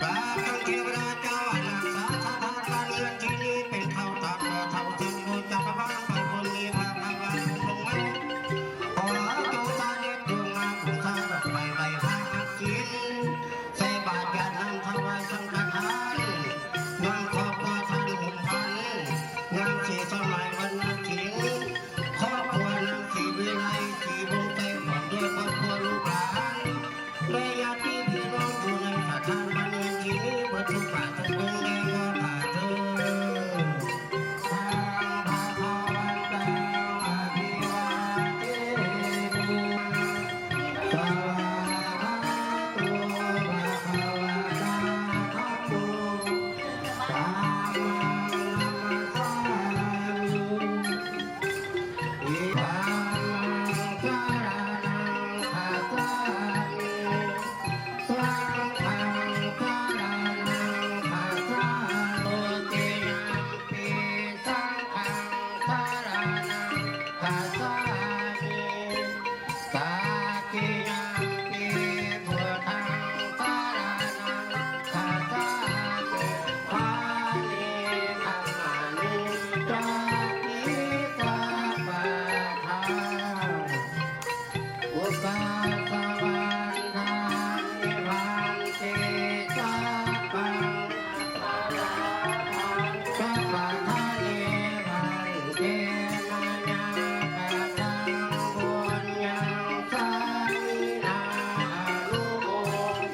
กราบทั้งเทวดาเจ้าอาณาสาธาการเงินที่นี้เป็นเท่าตาเท่าจึงบูจักรวาลพระคุณมีพระภาวะลงมาขอจงตาเด็ดดวงมาผู้สาดอกไม้ใบพระหักกินใส่บาตรญาตินำถวายสังฆทานนำขอบพระท่านหุ่นพันงามสีสมัยวันนาทิงครอบครัวนางสีวิไลสีวงใจผ่อนด้วยครอบครัวลูกหลานและญาติพี่น้องอยู่ในสถานบันเทิงที่นี้เพื่อทุกฝ่ายทุกองค์ได้ว่าผ่าเธอทางพระภาวันตังอภิวาเทมิสวากขาโตภะคะวะตาธัมโมธัมมังนัมสสามิอิทังสรณังคัจฉามิสังฆังสรณังคัจฉามิติยัมปิสังฆังสรณังคัจฉามิตาติยัมปิพุทธังสรณังคัจฉามิปานิธัมมานิจามิสัพพะทาอุปาสวันทานิพันติสัพพังสัพพะทานิพันติมญาปะทังบุญยังสามินาอนุโม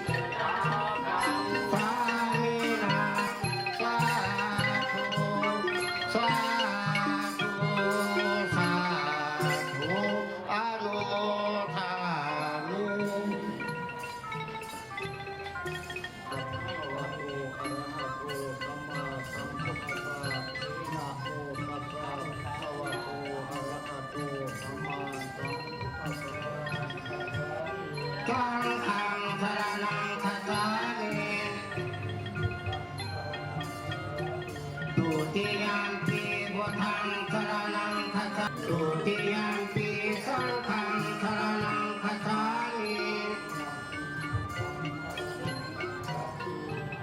ทนาสามินาสาธุสาธุสาธุอนุโมทามิ สังฆังสรณังคัจฉามิทุติยัมปิพุทธังสรณังคัจฉามิทุติยัมปิสังฆังสรณังคัจฉามิ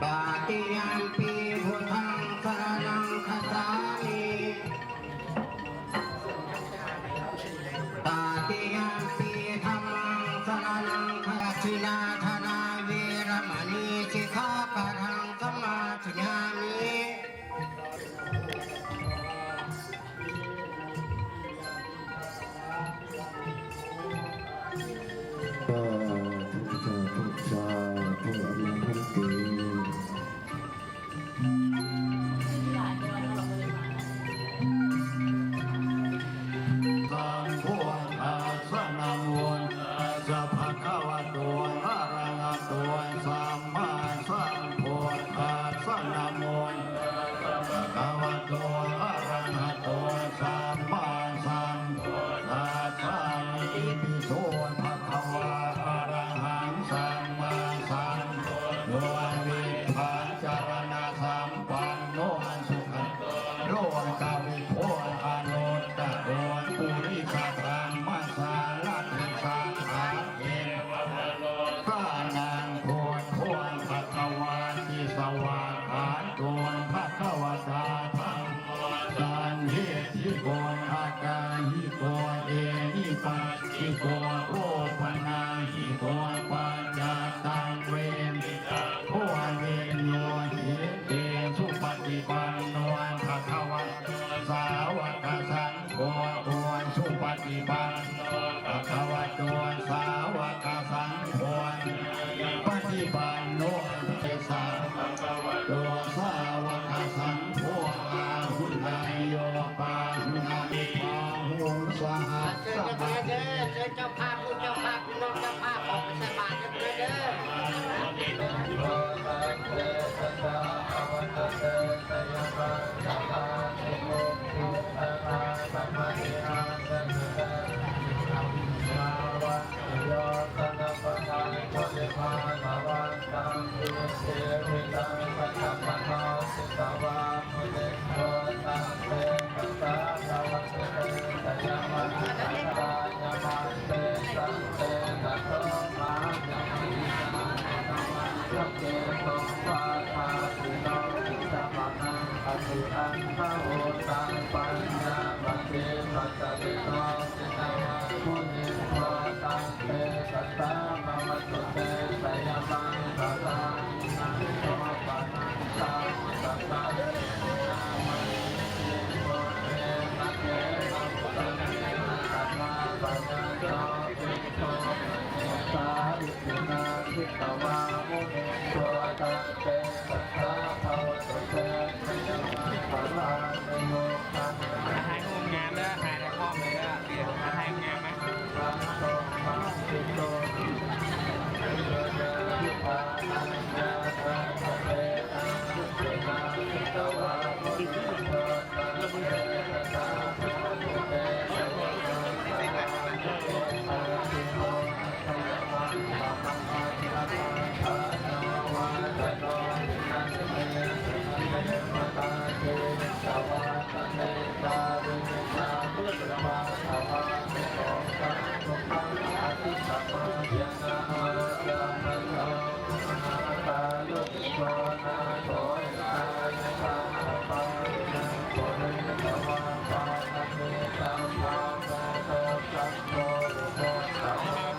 ตติยัมปิพุทธังสรณังคัจฉามิตติยัมปิธัมมังสรณังคัจฉามิทินาธนาเวรมณีสิกขาปะทังสมาธิยามิ ทุกสาธุอนุพันติสัมโพธัสสะนะโมตัสสะภะคะวะโตอะระหะโตสัมมาสัมพุทธัสสะนะโมตัสสะภะคะวะโตอะระหะโตสัมมาสัมพุทธัสสะอิติโสภะคะวะอะระหังสัมมาสัมพุทโธวิภัชจารณะสัมปันโนสุขโตโลกาวิโภอนุตตะโรปุริสธรรมสารติสังฆาเทวมโนสานังโพธิโพธิภะคะวาติสวากขาโตภะคะวตาธัมโมสันนิธิโกอากาหิโกเอหิปัสสิโกโอปนาหิโกปัจจตังเวมิโพเวโยหิเตสุปฏิปันโนภะคะวะสาวกสังโฆโอสุปฏิปันโนภะคะวะโตสาวกสังโฆปฏิปันโนเตสาภะคะวะโตสาวกสังโฆอาหุนายโยปาหุนามิปาหุงสหัสสะ เชิญเจ้าภาพผู้เจ้าภาพพี่น้องเจ้าภาพออกไปใส่บาตรกันเลยเด้อ Hãy subscribe cho kênh Ghiền Mì Gõ để không bỏ lỡ ถ่ายรูปงามเด้อถ่ายในคอมเลยเด้อเดี๋ยวถ่ายงามไหม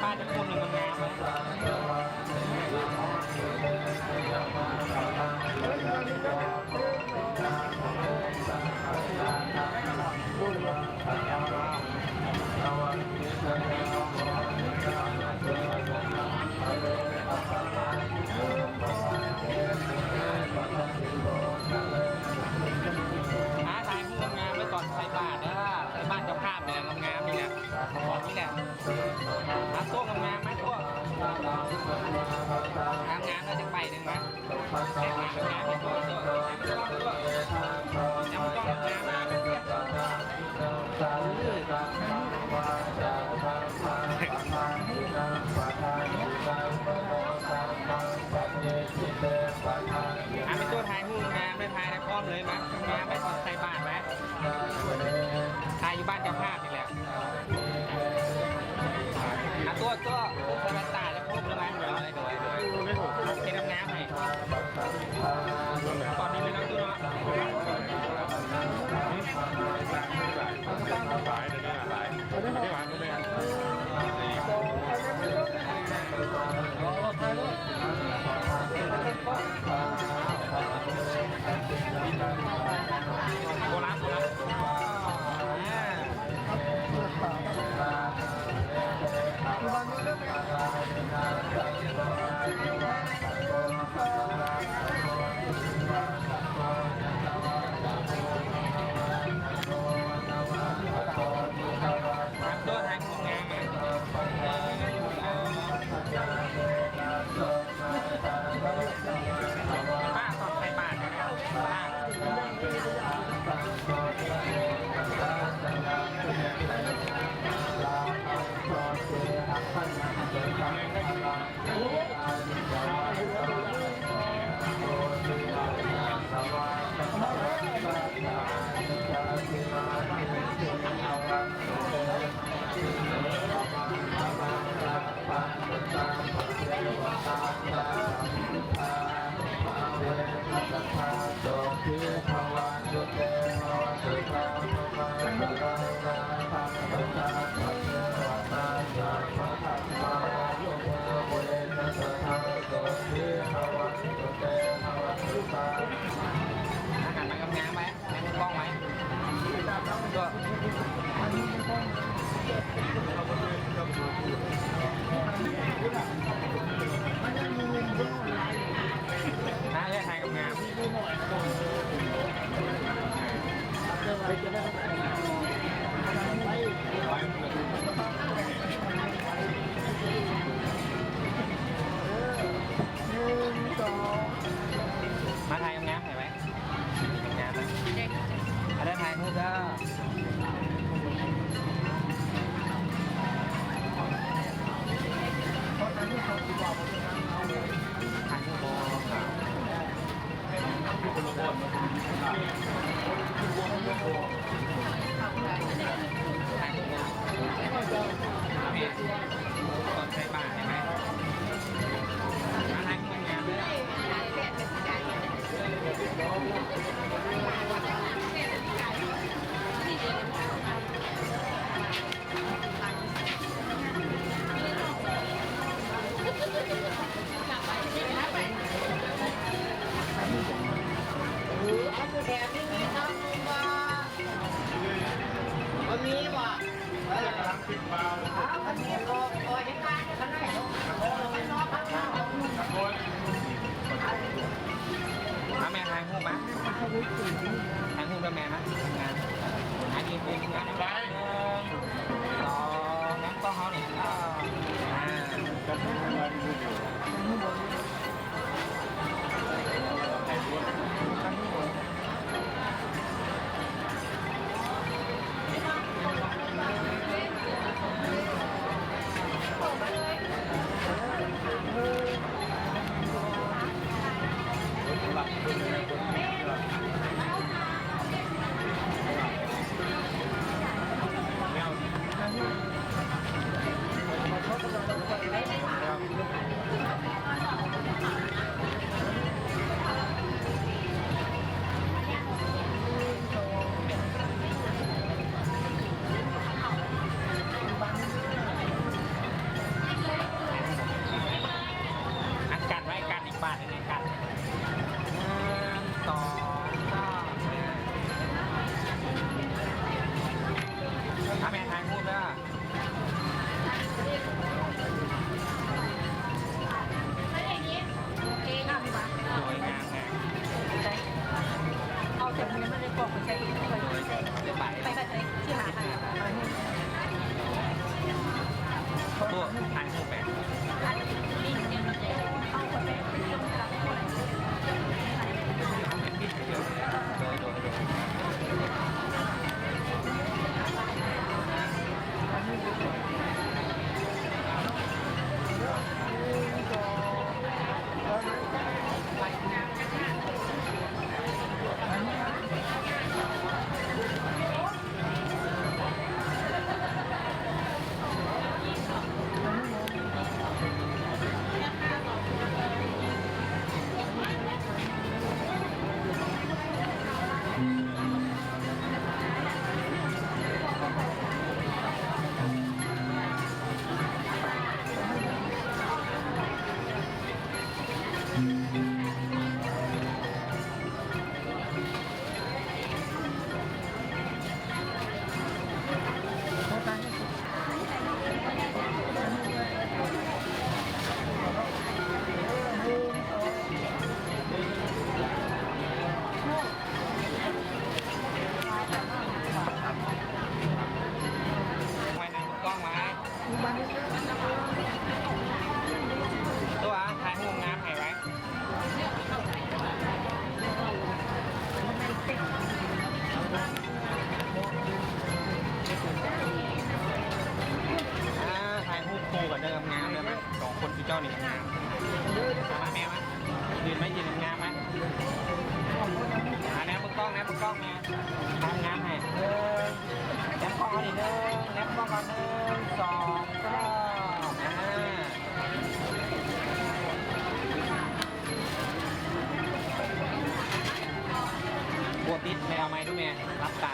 บ้านจะพูดหนึ่งมันงามไหมถ่ายรูปงามไว้ก่อนใส่บาทเด้อใส่บาทเจ้าภาพเนี่ยงามๆนี่แหละบอกนี่แหละตัวงามไหมตัวงามแล้วจะไปหนึ่งนะงามตัวยังต้องงามเป็นตัวถ่ายรูปงามไม่ถ่ายในคอมเลยมั้ยงามไปก่อนใส่บาทไหมถ่ายอยู่บ้านเจ้าภาพนี่แหละตัวสวัสดิ์ตาจะพูดหรือไม่เดี๋ยวอะไรเห็นงามไหมตอนนี้ไม่ต้องตัวเนาะหลายเดี๋ยวนี้หลายไม่หวานก็ไม่โบราณตัวทางของงานป้าตอนใส่บาทอาหารมันกำงามไหมให้มันกล้องไหมก็น่าเล่นไทยกับงามมาไทยกับงามเห็นไหมงามไหมอะไรไทยพูดก็ทางโบก่อนใช้บาทใช่ไหมมาทางเงินงามเลย แกไม่มีทำมึงว่ามันมีว่ะมันมีพอเห็นการขนาดนี้ไม่นอนพักผ่อน แม่ทายหูมั้ยทายหูกับแม่นะทำงานยืนงานได้ต่องั้นก็เขาเนี่ยกันไว้กันอีกบาทนึงกันต่อถ้าแม่ทายพูดแล้วสวยงามแน่เอาจากนี้มันเลยบอกคนใจดีไปไปแบบที่หาตัวทายพูดแบบเอาคนไปลงกับคน ตัวถ่ายหูงามไงไว้ถ่ายหูคู่กับเดิมงามเลยไหมสองคนที่เจ้านี่งามมาแม่ไหมยืนไหมยืนงามไหมแนบมือกล้องแนบมือกล้องแม่ทำงามให้แนบกล้องอีกแนบกล้องก่อน1 2 3บัวปิดไม่เอาไม้ด้วยแม่รับตา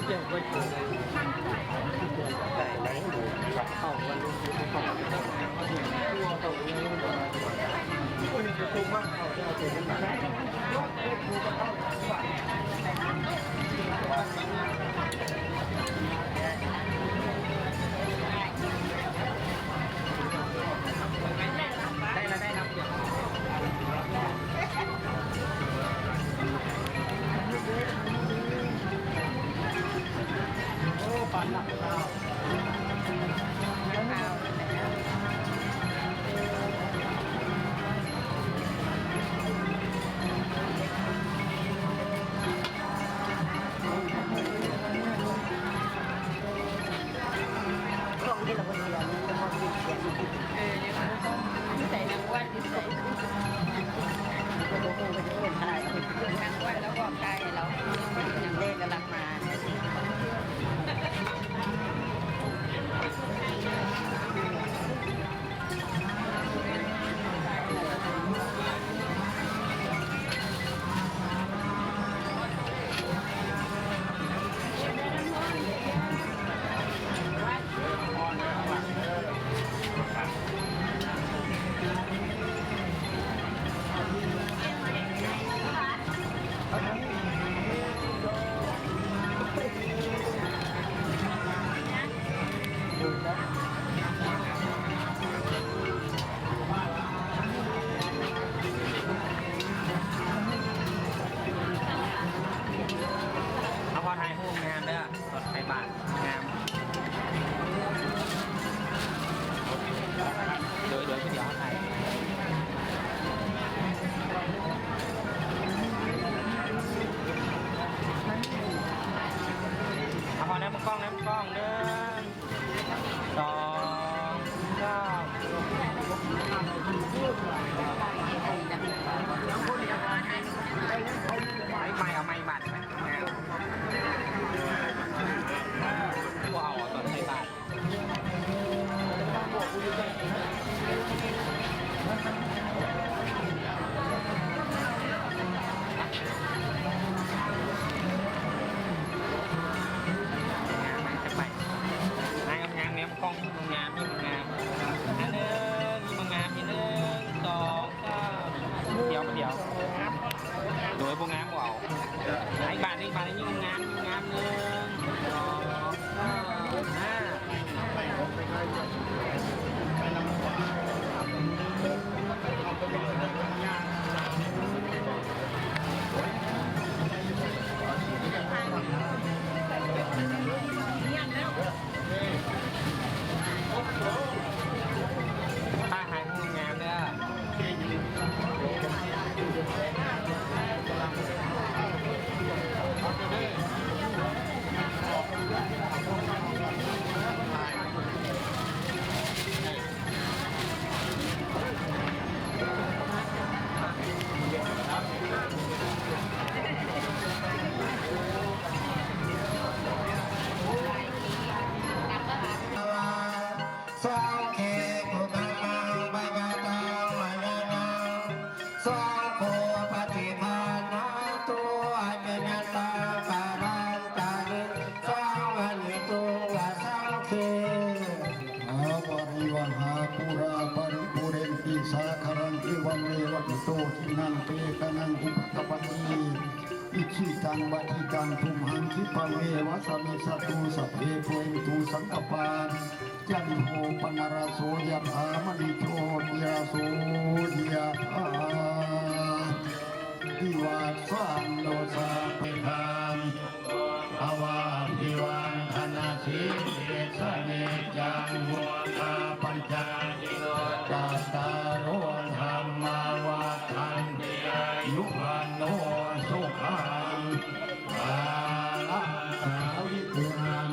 เดี๋ยวไปดูแต่ไหนดูเข้าวันนี้เข้าตัวเข้าอย่างนี้มันจะตุ้มมากเข้าจะเอาเจ็บมันได้ได้ครับโอ้ปั่นหลักข้าว ราปริปุเรนติสาคารังเอวันเมวะอิโตทินังเปกนังอุปกปติอิชิตังวัติตังทุมหังคิปะเมวะสมิสตุสัพเพปุเรนตุสังกปาจันโหปนารโสยะถามณิโชติยาโสยะถาทิวาสันโดสะเปธามภวะภิวันธนาสิเดชะเนจังหัวตาปัญจตัสสะโรธรรมาวาทันติยุวันโนสุขังอาลังสาวิตุนัง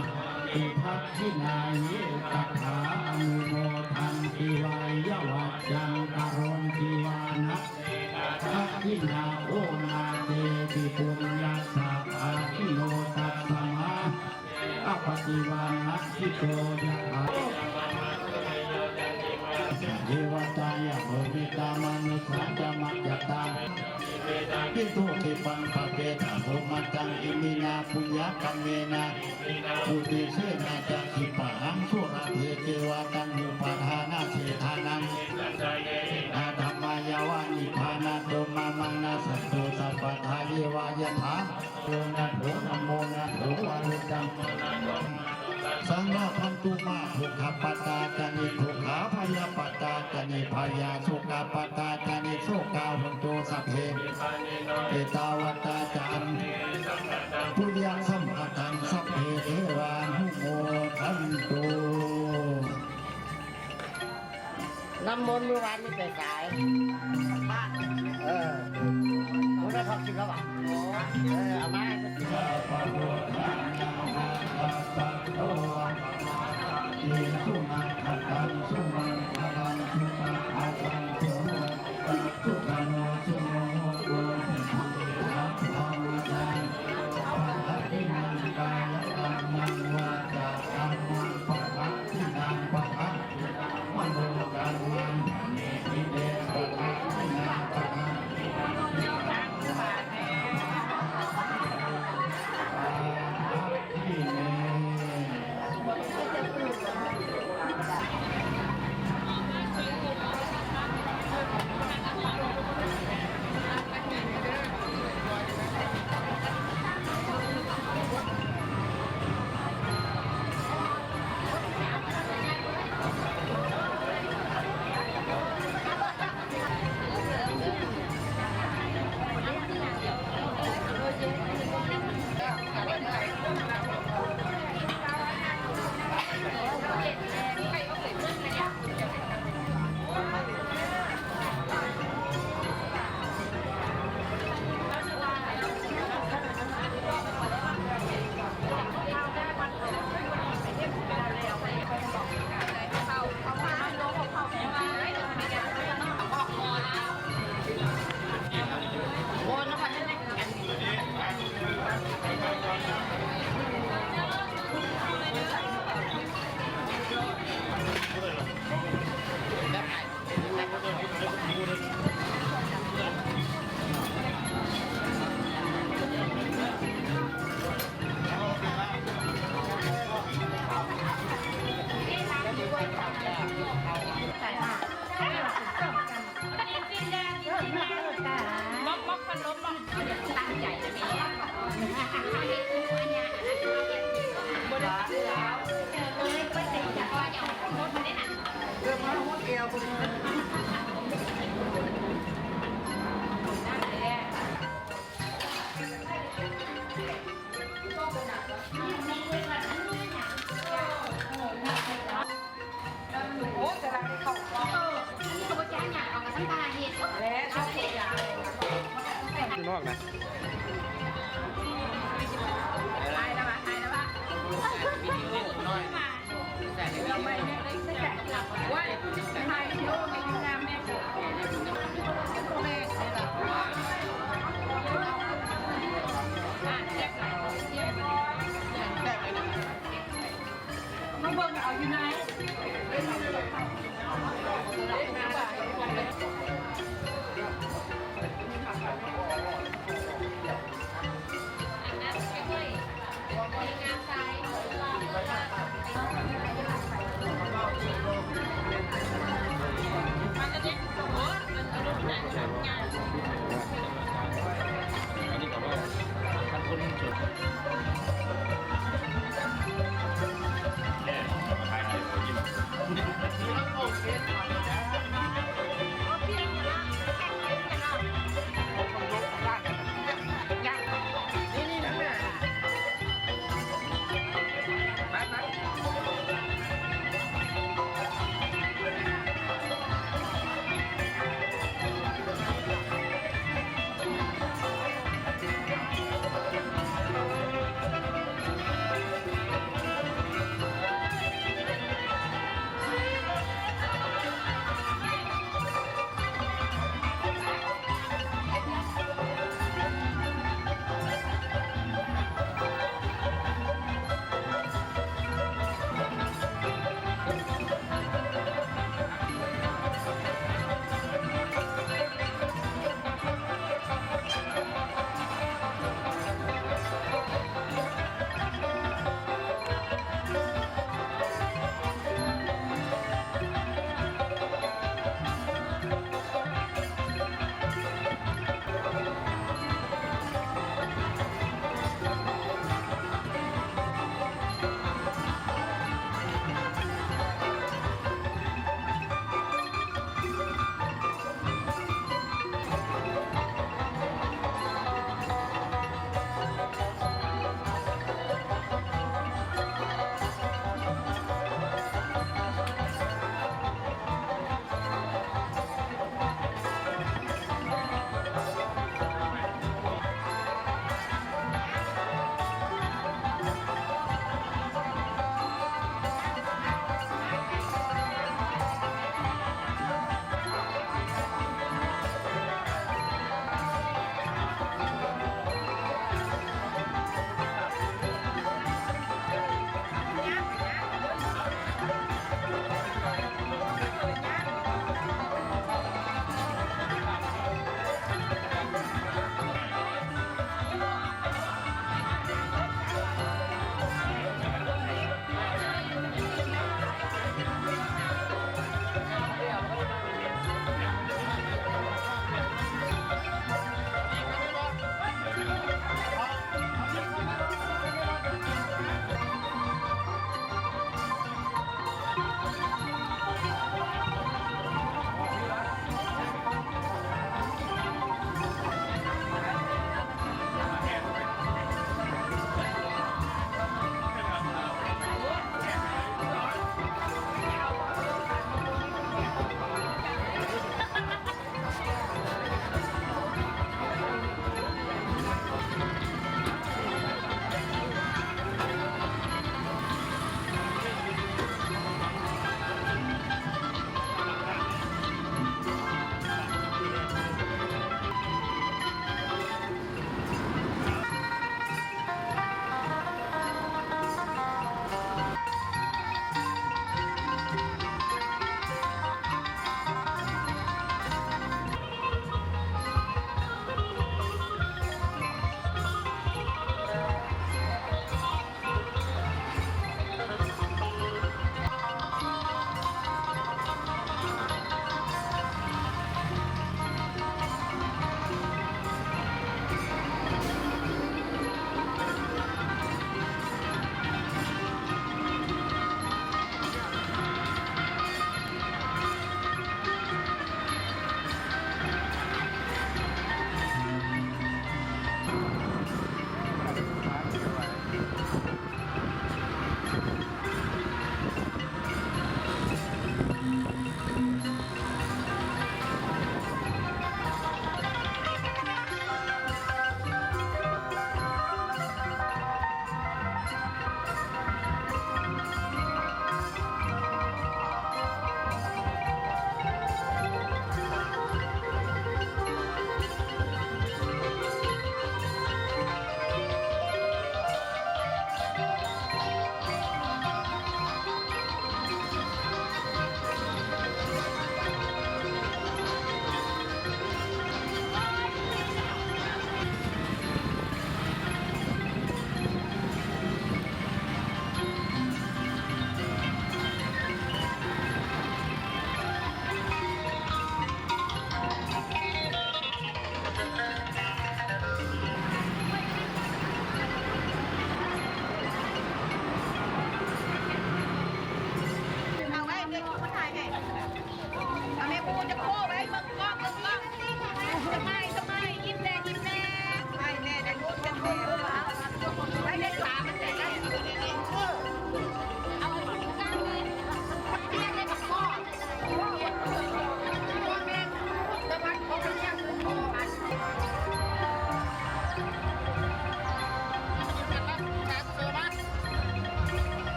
อิทักขินายิตถาอนุโมทันติวายวัจจังกโรนติวานะทักขินาโอนาเตปิปุญญาสัพพะทิโนตัสสมาอปฏิวานัสสิโตยะถาเทวตายะโหมิตามนุสาจามัจจตังปิโตเทปังปะเปตะโหมัจจังอิมินาปุญญาคัมเมนะปุติเสนาจักขิปะหังสุระเทเกวะตังอุปทานาเสธานังนาธรรมายาวานิพานาโตมามังนาสัตโตสัพพทาเยวายถาโตนะโถนะโมนะโถวารุตังสังฆพันตุมาภุขปตาจานิภุขาพยาปตาจานิพยาสุขปตาจานิโสกาหันโตสัพเพเอตาวตาจามปุญญาสัมภตังสัพเพเทวานุโมทันตุน้ำมนต์เมื่อวานนี่ไปสายบ้านคุณได้พักกินแล้วป่ะเอามาสุมาคัตังสุมาคัตังสุมาคัตังสุมาสุขันโนสุโมโกสัพพะมัจจังปัจจินังกายกัมมังวาจากัมมังปัจจินังปัจมโนกัมมังเนติเดปะทังนาปะทังคือนอกนะเราไม่ได้ใส่ว่าไทยโลกในงานแม่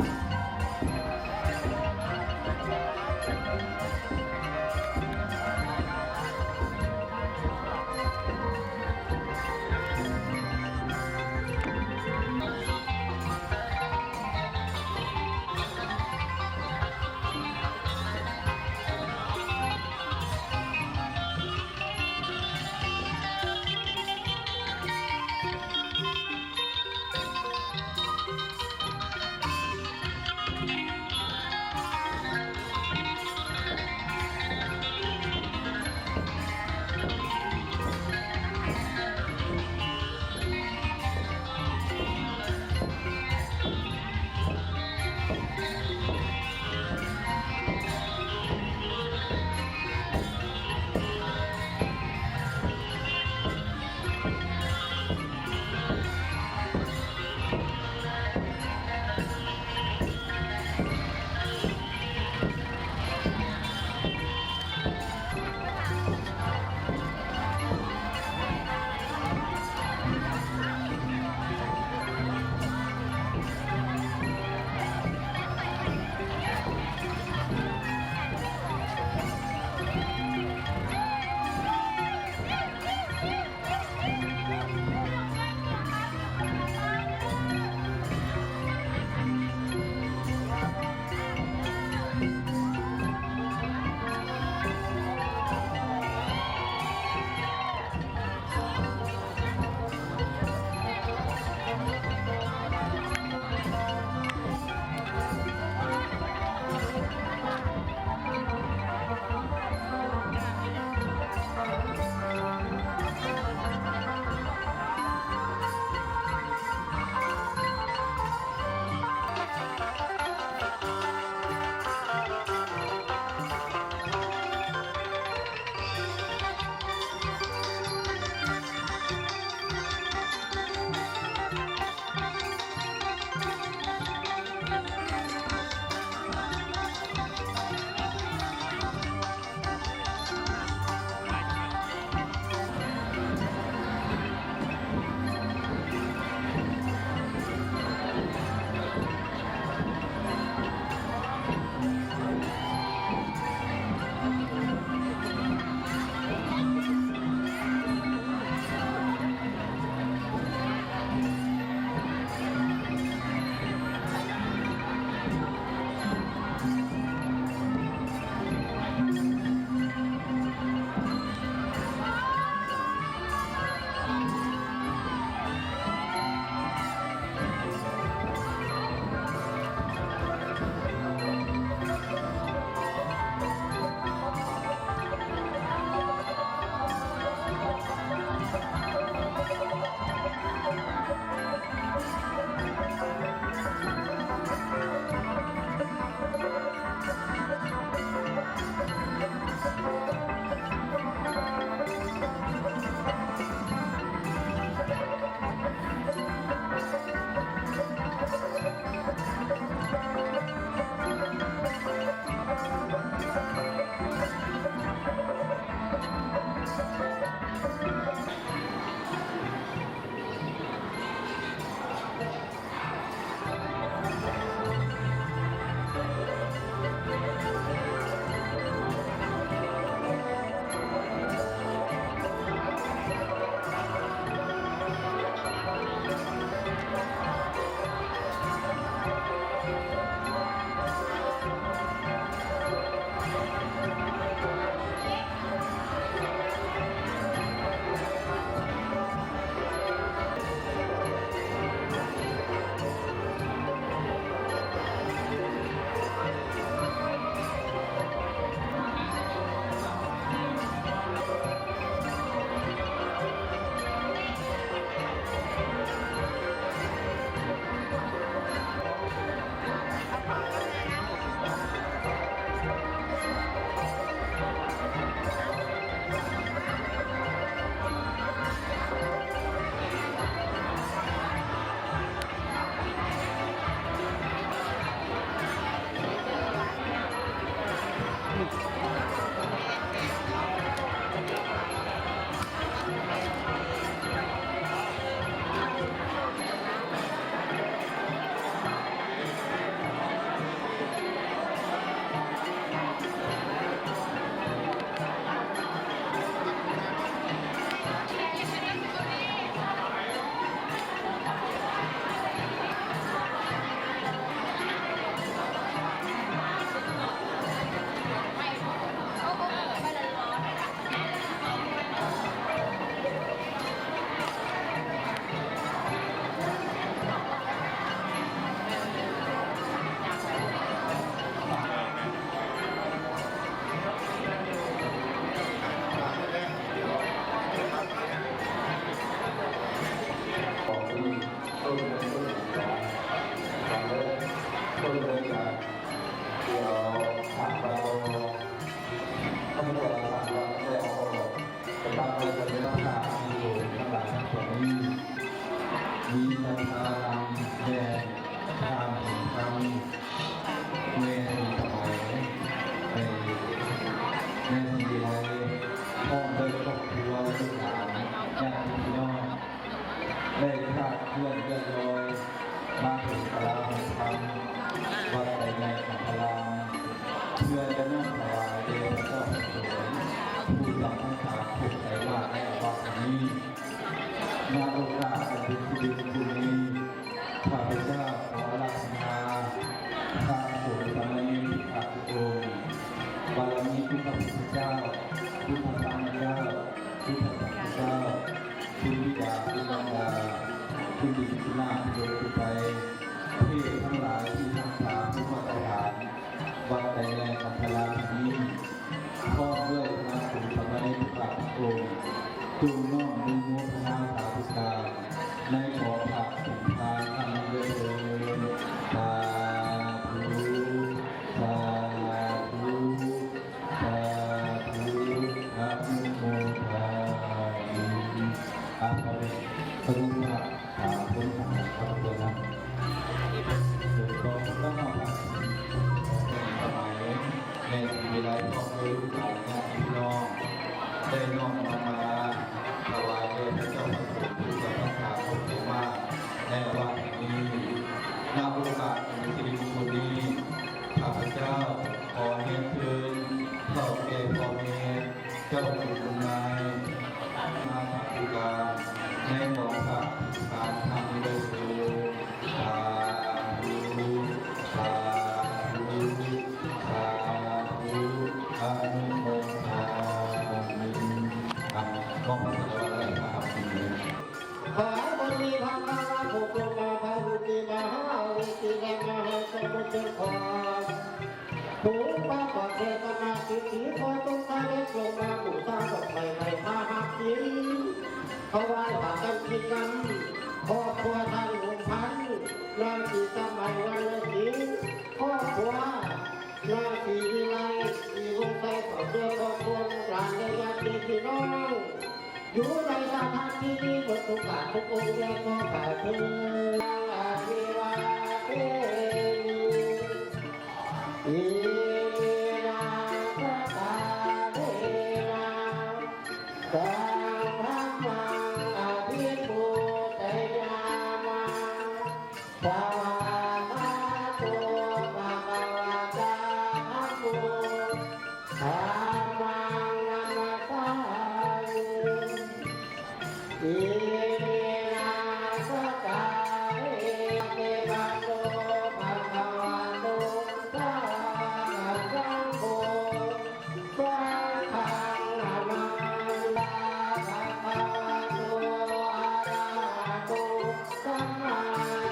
ผ่านประตูถ้าไม่ตัวเราผ่านเราจะเอาเป็นบางคนจะไม่ต้องการมีอยู่ทั้งหลายทั้งปวงนี้มีศรัทธาแด่ทางธรรมเมื่อสมัยในสีไรพ่อเดินครอบครัวลูกหลานญาติพี่น้องได้คาดเคลื่อนเลื่อนลอยมาถึงพระธรรมวัดใจในของพลังเพื่อจะนั่งถวายเดชเจ้าสวยผู้หลังทั้งสามถูกใส่บาตรในวัดนี้มาโอกาสอันเป็นที่ดีบุญนี้ข้าพเจ้าขอรับนาข้าสู่สมัยที่ขาดโอนบารมีคุณพระพุทธเจ้าคุณพระธรรมเจ้าคุณพระสังฆเจ้าคุณวิญญาณคุณบังดาคุณดีคุณนาคุณโดยคุณไปที่ทั้งหลายที่ทั้งสามทุกมาตรฐานวัดใจแรงของพลังนี้พ่อด้วยมาสู่สมัยที่ขาดโอนจูงน้อมดึงโมทนาสาธุการในขอพระสุนทานทำด้วยสาธุสาธุสาธุอนุโมทนาอาภรณ์พระพุทธถาพุทธะพระพุทธะโดยกองต้องมาสมัยในวิไลพ่อแม่ลูกหลานญาติพี่น้องได้น้อมนำมาถวายแด่พระเจ้าพระสงฆ์ผู้สัมภาระของเราว่าในวันนี้ณโอกาสในสิริมงคลนี้ข้าพเจ้าขอเรียนเชิญเข้าแก่พ่อแม่เจ้าคุณคุณนายมาสาธุการในหลวงพระการทำโดยสาธุสาธุสาธุอนุโมทนามองพระสวัสดิ์อะไรครับคุณ ขอบุญมีพระพระภูมิมาพระบุญมีมหาวิจิตรมหาสมุทรขอถูกพระปัจเจกนาสิทธิขอตุกาเล็กลงมาบูชาดอกไม้ในพระหัตถ์ยินเขาไหว้พระกันกินกันครอบครัวท่านหนุ่มพันนางสีสมัยวันละสีครอบครัวนางสีวิไลสีวงใจขอเชื่อครอบครัวหลานและญาติพี่น้องอยู่ในสถานที่นี้บนทุกการทุกองค์และก็แผ่เพื่ออาภิวาเทมิอินาสกาเทนาสังฆังอภิปุเตยามาสวากขาโตภะคะวะตาธัมโมธัมมังนัมมัสสามิ อิมินาสกาเอเกปัสโสภะคะวะโตสาวกสังโฆสังฆังนามาลาภะคะวะโตอะระหะโตสัมมา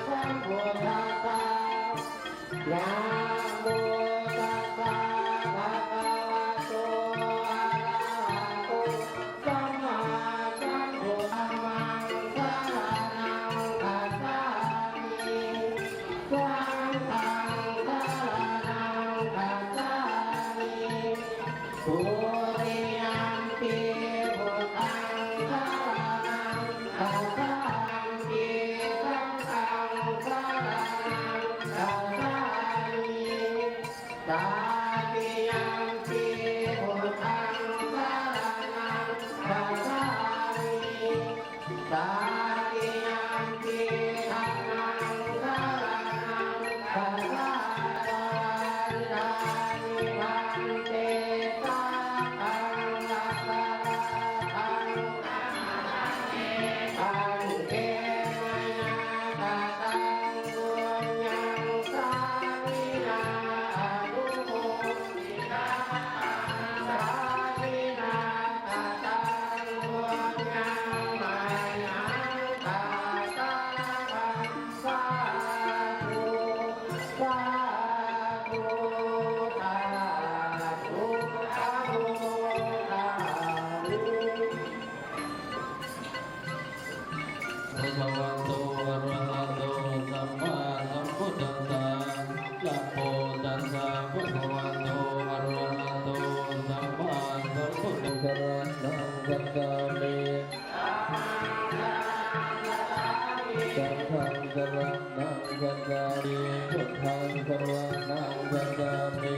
สัมพุทธัสสะนะโมตัสสะภะคะวะโตอะระหะโตสัมมาสัมพุทธัสสะ สารนังคัจฉามิสังฆังสารนังคัจฉามิทุติยัมปิพุทธังสารนังคัจฉามิสังฆังสารนังคัจฉามิตาติยัมปิพุทธังสารนังคัจฉามิ ตาติยัมปิธัมมังสรณัง มิพุทธังสรณังคัจฉามิ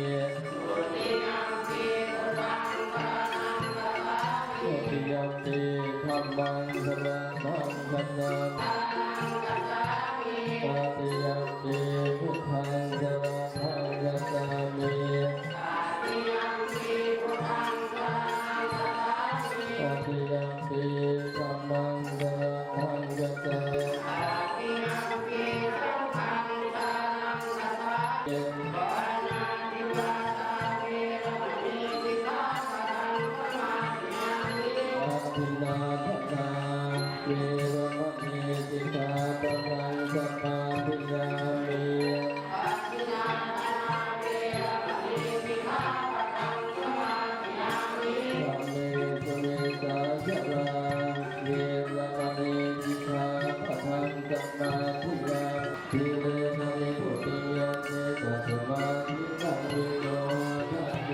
ทุติยัมปิธัมมังสรณังคัจฉามิตติยัมปิพุทธังสรณังคัจฉามิตติยัมปิธัมมังสรณังคัจฉามิทินาทนาเวรมณีสิกขาปะทังสมาธิยามิสัมเมตุเวสาจาราเวรมณีสิกขาปะทังสมาธิยามิเวรมณีปุติยาเนตัสมาธิสังวิโยทัพเ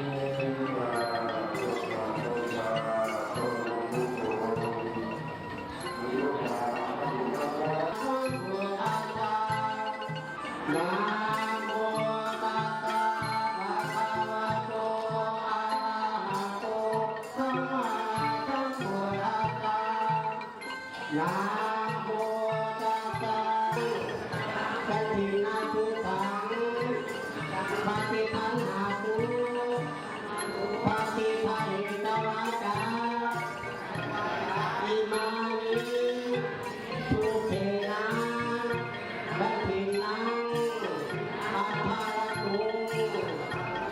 นะโมตัสสะปะทินาทุตังปฏิปันหาตุปฏิภาริตวาจาอิมานิทุเทนะบัพพินังอาภารตุ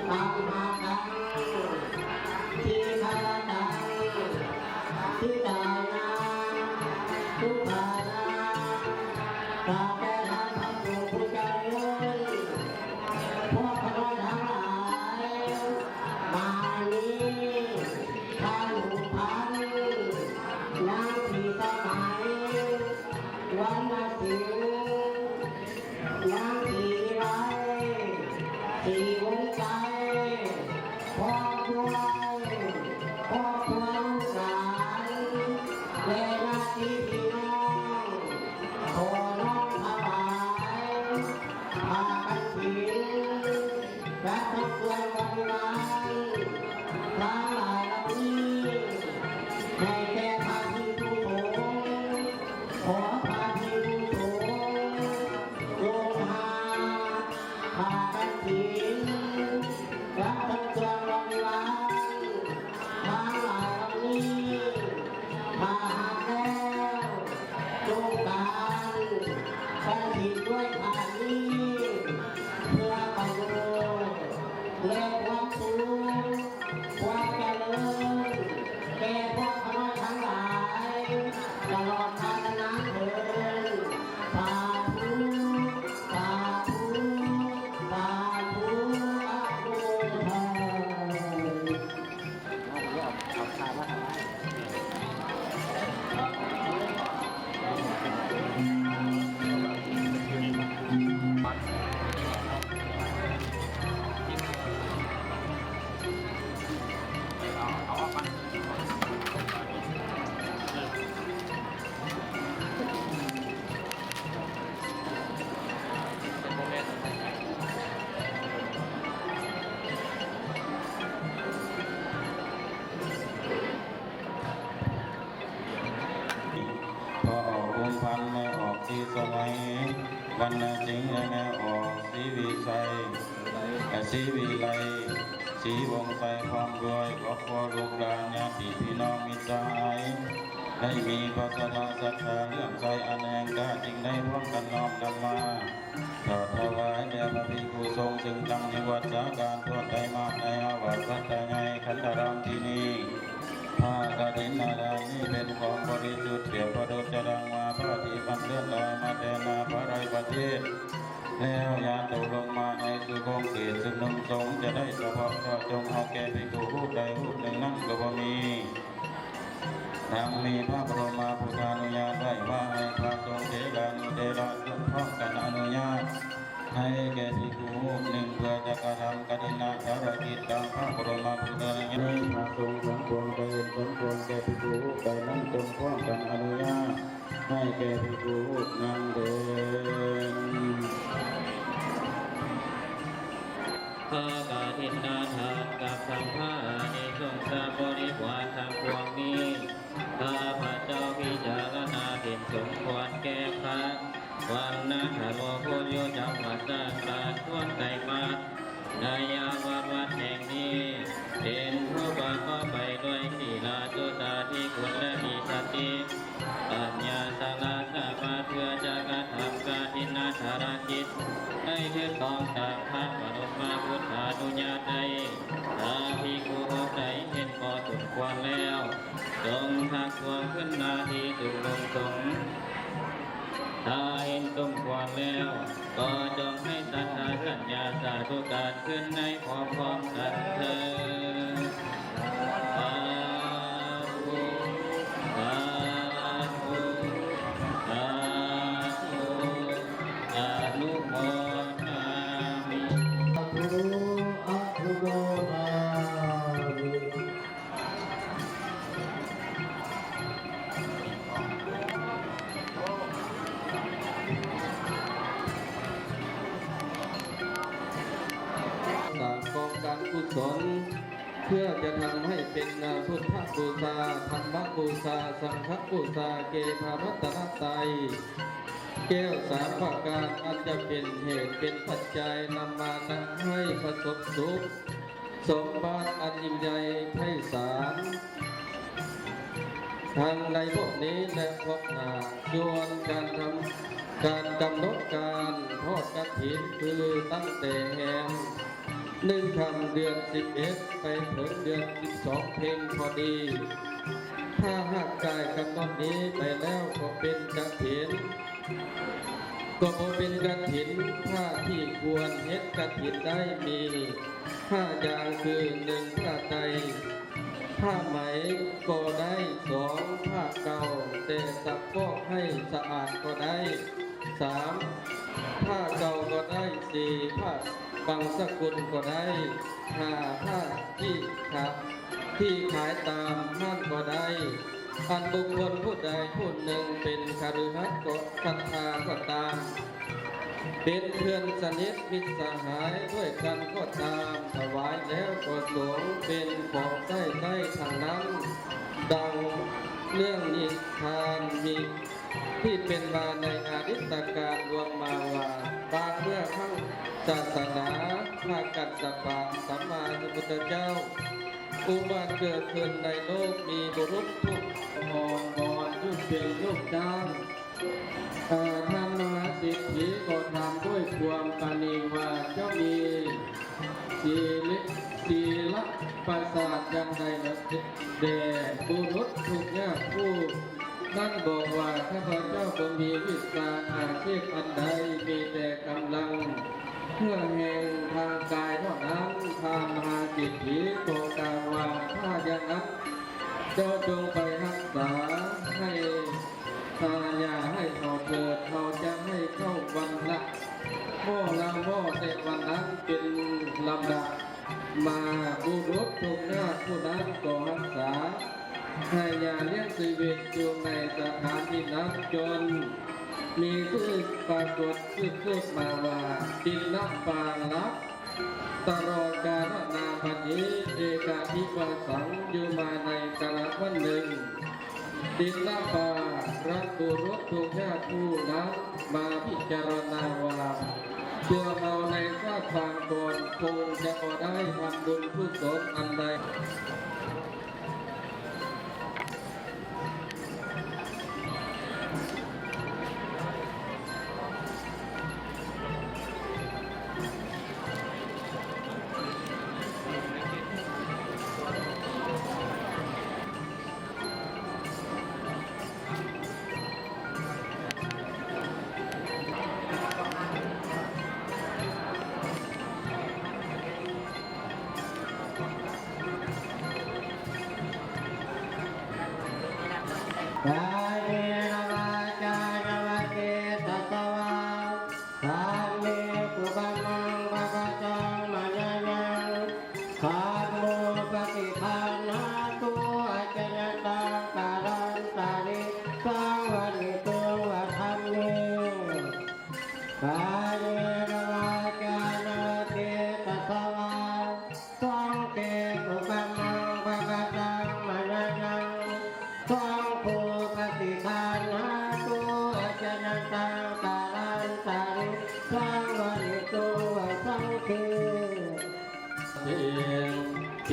ตัมมาตังทิคารตังทิตานาทุกขานาตาแก่ทางพระผู้เจริญพวกพระทั้งหลายมานี้ท่านผู้พันนางสีสมัยวันมาสิงนางสีไรสีวงใจพ่อครัวพ่อครัวลูกหลานเวลาที่พี่น้องขอน้อมถวายพากันถินและทุกส่วนบริวารทั้งหลายเหล่านี้ให้แก่พระภิกษุสงฆ์ขอพระภิกษุสงฆ์ลงมาพากันถินและทุกส่วนบริวารทั้งหลายเหล่านี้มาหาแล้วจงการกันถินด้วยพานี้เพื่อประโยชน์และความสุขความเจริญแก่พวกข้าทั้งหลายตลอดกาลนานเถิดสาธุสาธุสาธุอะโมทนา เอาชามาทำไม เอาออกมาเป็นโมเมนต์ พอออกวงพันไม่ออกที่สมัยวันนาสิงห์ไม่ออกสีวิชัยสีวิไลสีวงไสพร้อมด้วยครอบครัวลูกหลานญาติพี่น้องมิตรสหายได้มีพระศรัทธาศรัทธาเรื่องใจอันแห่งกาจึงได้พร้อมกันน้อมนำมาถอดถวายแด่พระภิกษุสงฆ์ซึ่งตั้งนิวัตสาการทั่วไตรมาสในอาวาสวัดไตรไงขันธารามที่นี้ผ้ากฐินนาดานี้เป็นของบริสุทธิ์เปี่ยมประดุจดังมาพระที่มันเลื่อนลอยมาแต่นาพระไรประเทศแล้วยาตกลงมาในสุคงเกศซึ่งนมสงจะได้เฉพาะเจาะจงเอาแก่ภิกษุรูปใดรูปหนึ่งนั่งก็บ่มีดังมีพระบรมพุทธานุญาตไว้ว่าให้พระสงฆ์เถรานุเถระทุกพร้อมกันอนุญาตให้แก่ภิกษุรูปหนึ่งเพื่อจะกระทำกฐินภารกิจตามพระบรมพุทธานุญาตให้พระสงฆ์สมควรสมควรแก่ภิกษุรูปใดนั่งจงพร้อมกันอนุญาตให้แก่ภิกษุรูปนั่งเดิน พากาทินนาทานกับสังฆานิสงสบริวารทางพวงนี้ข้าพระเจ้าพิจารณาเห็นสมควรแก่พระวันนาถโลโคโยจังหวัดตราดส่วนไตมาในยามวัดแห่งนี้เป็นผู้ประกอบไปด้วยศีลาตุตาที่คุณและมีสติปัญญาสาราสมาเพื่อจะกระทำการทินาธารกิจให้ถูกต้องตามพระบรมพุทธานุญาตได้ถ้าภิกขุใดเห็นพอสมควรแล้วจงทักท้วงขึ้นนาทีสุลงสงฆ์ถ้าเห็นสมควรแล้วก็จงให้สัทธาสัญญาสาธุการขึ้นในพร้อมๆกันเถิดสาธุสาธุสาธุอนุโมทนามิ อะคุโรนามิ สร้างกองการกุศลเพื่อจะทำให้เป็นพุทธบูชาธรรมบูชาสังฆบูชาเกภารัตนตรัยแก้วสามประการอันจะเป็นเหตุเป็นปัจจัยนำมานำให้ประสบสุขสมบัติอันยิ่งใหญ่ไพศาลทางในพวกนี้และพวกหน้าชวนการทำการกำหนดการทอดกฐินคือตั้งแต่แห่ง1 ค่ำเดือน 11 ไปถึงเดือน 12 เพ็ญพอดี ถ้าหากกายกำหนดนี้ไปแล้วก็เป็นกฐิน ก็บ่เป็นกฐินผ้าที่ควรเฮ็ดกฐินได้มี5 อย่างคือ1ผ้าไตรผ้าไหมก็ได้2ผ้าเก่าแต่ซักฟอกให้สะอาดก็ได้3ผ้าเก่าก็ได้4ผ้าบางสกุลก็ได้5ผ้าที่ขายตามห้างก็ได้อันบุคคลผู้ใดผู้หนึ่งเป็นคฤหัสถ์ก็ศรัทธาก็ตามเป็นเพื่อนสนิทมิตรสหายด้วยกันก็ตามถวายแล้วก็สงฆ์เป็นของใต้ทางนั้นดังเรื่องนิทานมีที่เป็นมาในอดีตการรวมมาว่าบางเมื่อข้างศาสนาพากัสสปะสัมมาสัมพุทธเจ้าอุบัติเกิดขึ้นในโลกมีบุรุษทุกอ่อนบอนยุบเป็นลูกจ้างทำมหาสิทธิก็ทำด้วยความปานีว่าเจ้ามีศีลประสาทยังใดละแด่บุรุษทุกยากผู้นั่นบอกว่าข้าพเจ้าบ่มีวิชาอาชีพอันใดมีแต่กำลังเพื่อแห่งทางกายเท่านั้นทางมหาสิทธิโกกล่าวว่าถ้าอย่างนั้นเจ้าจงไปรักษาให้ทายาให้เขาเกิดเขาจะให้เข้าวันละพ่อละพ่อแต่วันนั้นเป็นลำดับมาบุรุษทุกหน้าผู้นั้นก็รักษาให้ยาเลี้ยงชีวิตอยู่ในสถานที่นั้นจนมีชื่อปรากฏชื่อมาว่าปินนับปางลับตลอดกาลนานบัดนี้เอกาธิปัสสังอยู่มาในกาลวันหนึ่งปินนับปารับบุรุษทุกญาติผู้นั้นมาพิจารณาว่าตัวเราในชาติปางก่อนคงจะพอได้ทำบุญกุศลอันใด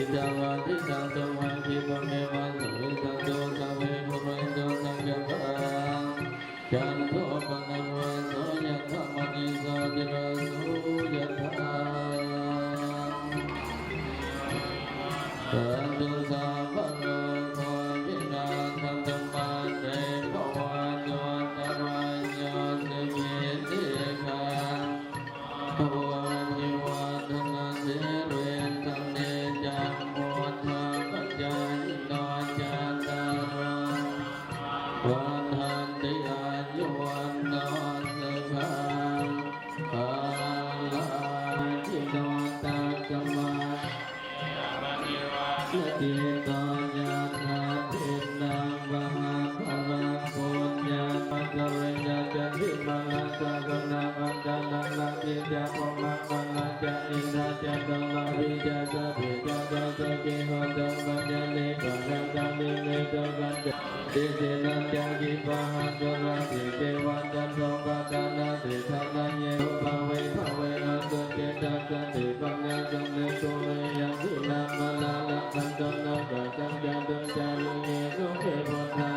กิจาวาทิสังสมังคิปเมวัสสุสังโดสเวภุเรนโดสังยปังจันโทปนังวะโสยัตถมณิโสติระโสยัตถาสันตุสัพพะโลกวินาศธรรมะเตภวันโยตรายโยสุขิติกาภวันจิวันธนาสิเรตังเนจังโมทะปัจจายิโนจัตตารังวันหันติอายุวันโนสุขังภาลังจิโนตัสสมาจิตายานาทินังวังภะระปุญญาปัจจเรยะจันทิมาลาสะกนาปัจจานังลักขิจาภมังมัลลจะอินทราจะดังลาวิจาสะภิจาสะสะเกหังดังปัญญาเลปะรังกามิเมตกันเตติเสนัจากิปะหังจราติเทวันจันทร์ปะกานาติทันนัยเยภะเวอัตเกตัสสะติปัญญาสัมเนโตเวยังทินามาลาละคันตนะกะจังจันตุจารุเยสุเขพุทธา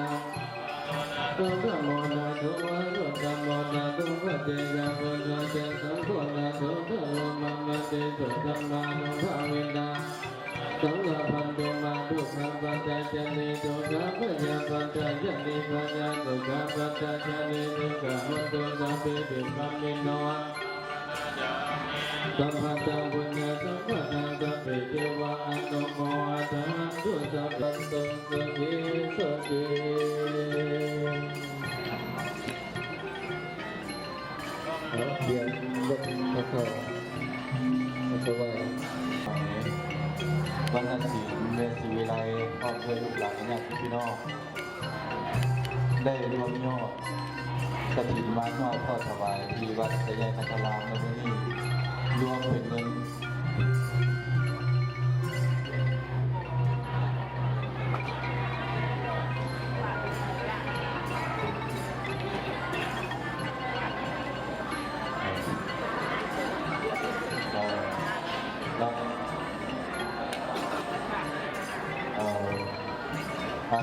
ตุกะโมนะตุวะตุกะโมนะตุวะเตยะพุทธะเจสังโฆนะตุกะโลมัมมะเตตุธัมมานุภาเวนะสังฆพันตุมาทุกขปัจจยะนิทุกขปัจจยปัจจยะนิปัญญาทุกขปัจจยะนิทุกขมุตุสัพพิติปัมมิโนสัมภัตตังปุญญาสัมภัตตังสัพพิเทวะอนุโมทนาตุสัพพันตุสุขีสุขีเรียนบทพระเขาพระว่าวันนั้นศีลเรียนศรีวิไลพ่อเคยลูกหลานเนี่ยพี่น้องได้รวมยอดกฐินมาน้อยทอดถวายที่วัดสยามพัทรามในวันนี้รวมเป็นเงิน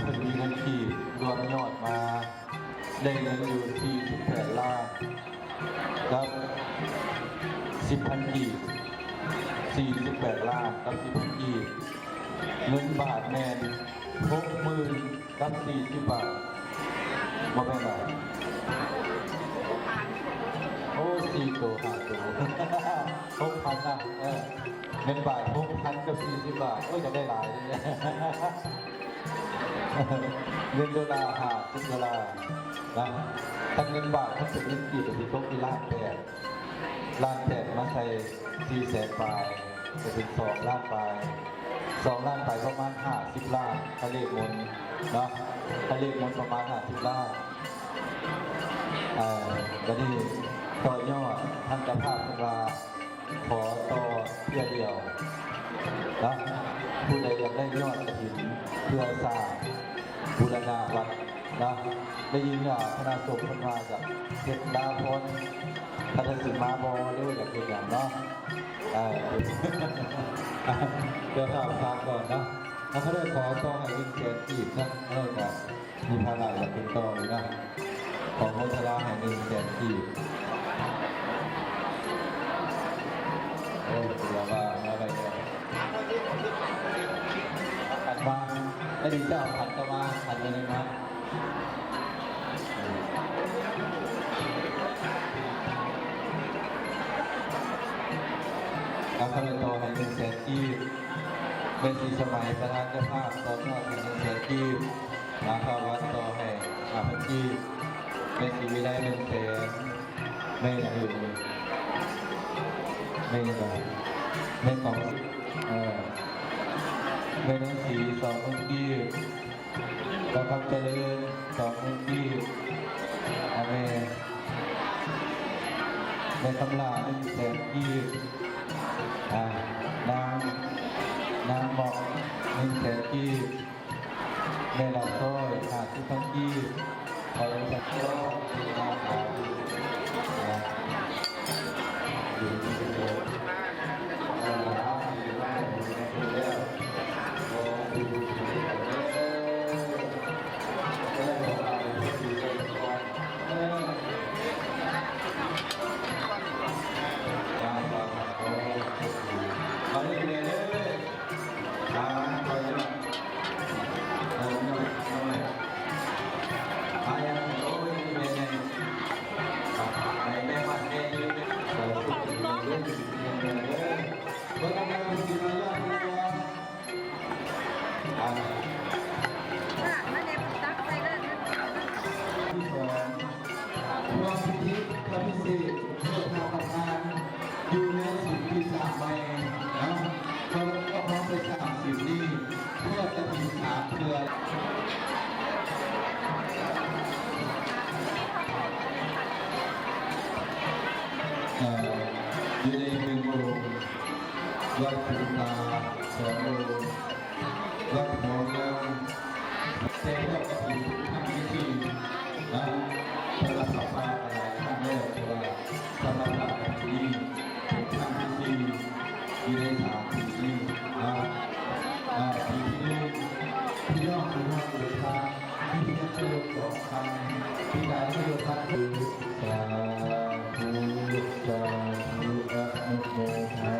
เป็นมีเงินที่รวมยอดมาได้เงินอยู่48 ล้านครับ10,000 กีบ48 ล้านกับ10,000 กีบเงินบาทแมน60,000กับ40 บาทมาเป็นไรโอ้4 ตัว5 ตัว6,000นะเงินบาท6,000กับ40 บาทโอ้ยจะได้หลายเลยเงินดอลลาร์50 ดอลลาร์นะถ้าเงินบาทถ้าเป็นเงินกีบจะตกที่1,800,000มาใส่400,000 ปลายจะเป็น2 ล้านปลาย2 ล้านปลายประมาณ50 ล้านทะเลมนนะทะเลมนประมาณ50 ล้านแล้วนี่ต่อยอดท่านเจ้าภาพของเราขอต่อเพื่อเดียวนะผู้ใดอยากได้ยอดกฐินเพื่อสร้างบูรณะวัดนะได้ยินคณะสงฆ์คนมาจากเพชรดาพรพัทสิมาบอเรียกว่าอย่างเป็นอย่างเนาะเดี๋ยวถามทางก่อนนะแล้วเขาได้ขอต่อให้วินเซนต์อีกนะแบบมีภาระอยากเป็นต่อเลยนะขอโมทนาให้วินเซนต์อีกโอ้เดี๋ยวว่าอะไรเนี่ยขันมาไอ้ดิเจ้าขันก็มาขันยังไงมาเอาคำต่อให้100,000 กีบเป็นสีสมัยประธานเจ้าภาพต่อทอดให้100,000 กีบมาเข้าวัดต่อให้5,000 กีบเป็นสีวิไล100,000ไม่อย่างอื่นไม่อย่างไรไม่ของไม่ต้องสี2,000 กีบเราทำเจริญ2,000 กีบอาเมนในตำรา100,000 กีบนางบอก100,000 กีบแม่เราต้อย50,000 กีบขอรับจากที่เราที่มาขายอยู่ที่เดียวเราหาที่บ้านอยู่ในที่เดียว ไปนะเขาก็พร้อมไปสร้างสิ่งนี้เพื่อจะมีสามเดือนอยู่ในเมืองโลวัดพุทธาสองโลวัดหอเมืองเจ้าพ่อกระถิ่นทำพิธีนะพระสัพพะอะไรท่านแรกว่าพระสัพพะกระถิ่นทำพิธีอยู่ในสามพิธีพิธีที่ย่อคือว่าเกิดทางพิธีเกิดสองคำพิธีการที่เกิดทางคือสาธุสาธุอะนุโมทนา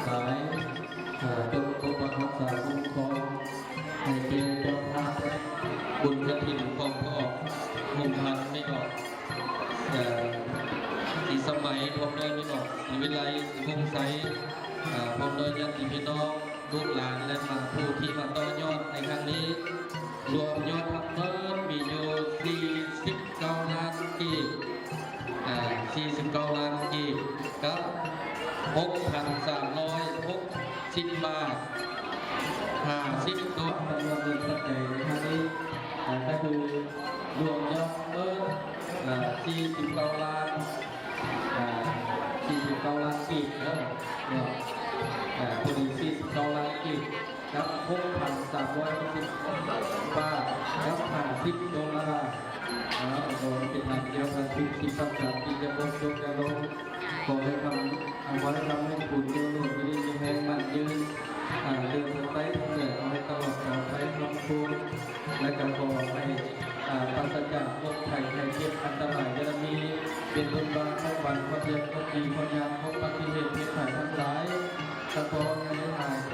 สายจงปกปักรักษาคุ้มครองให้เจ้าเจ้าภาพบุญกฐินของพ่อมุ่งพันไม่ออกสีสมัยพร้อมด้วยไม่ออกสีวิไลสีวงใสพร้อมด้วยญาติพี่น้องลูกหลานและมาผู้ที่มาต่อยอดในครั้งนี้รวมยอดทั้งหมดมีอยู่49 ล้านกีบ49 ล้านกีบครับ6,360 บาท50ตัวจำนวนเงินปัจจัยในครั้งนี้ก็คือรวมยอดเงิน49 ล้าน49 ล้านกีบเนาะพอดี49 ล้านกีบกับ6,360 บาทกับ50 ดอลลาร์โดยเป็นทางเดียวกันที่ประกาศที่จะลดยกจะลงขอให้ทำเอาไว้ทำให้คุณเยอะลงไม่ได้มีแห้งมันยืนเดินไปทางเหนือเอาให้ตลอดปลอดภัยลำพูนและก็ขอให้ปราศจากโรคภัยไข้เจ็บอันตรายจะมีเป็นบุญบารมีวันความเย็นความดีความยามความปฏิเหตุเพศภัยทั้งหลายตะกอนในหายโต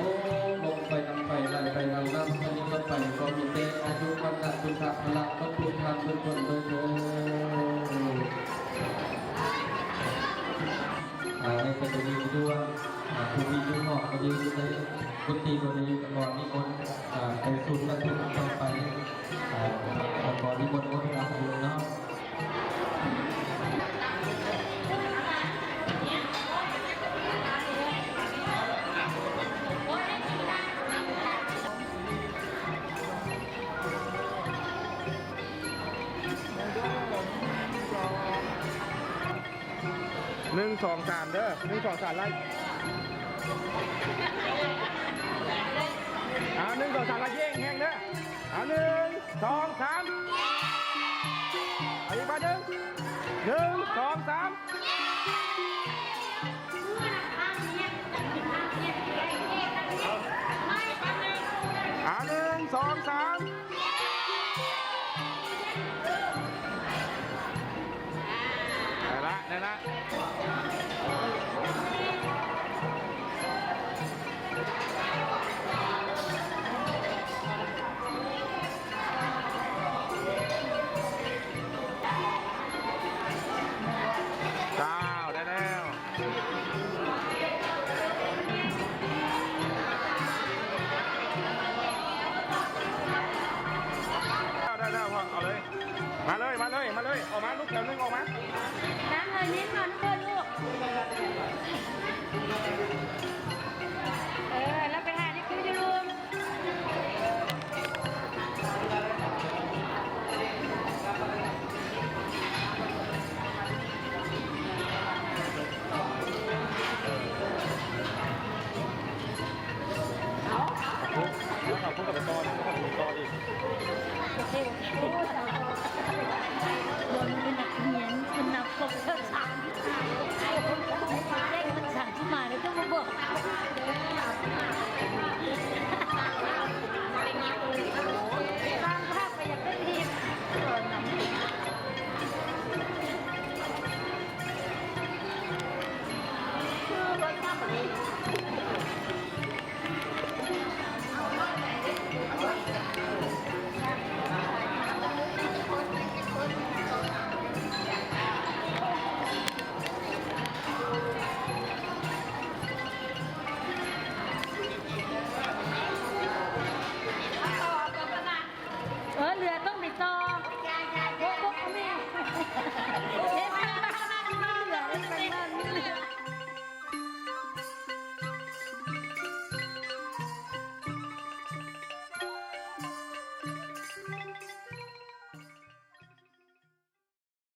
ลงไปนำไปไหลไปนำน้ำอันนี้ก็ไปก็มีเตอายุวันละสุขะพละก็พูดทางทุกคนโดยเถิดให้คนดีด้วยผู้มีดูหอกก็ยืนในกุฏิคนนี้ก่อนนิมนต์ไปสู่กันทุกต่อไปก่อนนิมนต์วันรับบุญเนาะ1 2 3เด้อ1 2 3ไล่1 2 3ไล่เย่งแห้งเด้อ1 2 3อีกมา1 2 3 1 2 3ได้ละได้แล้วเอาเลยมาเลยออกมาลูกแถวนึงออกมาน้ำเลยนิ้นนอนเพื่อนลูกแล้วไปหาที่คิวจะลืมแล้วเขาพูดกับไปต่อดิ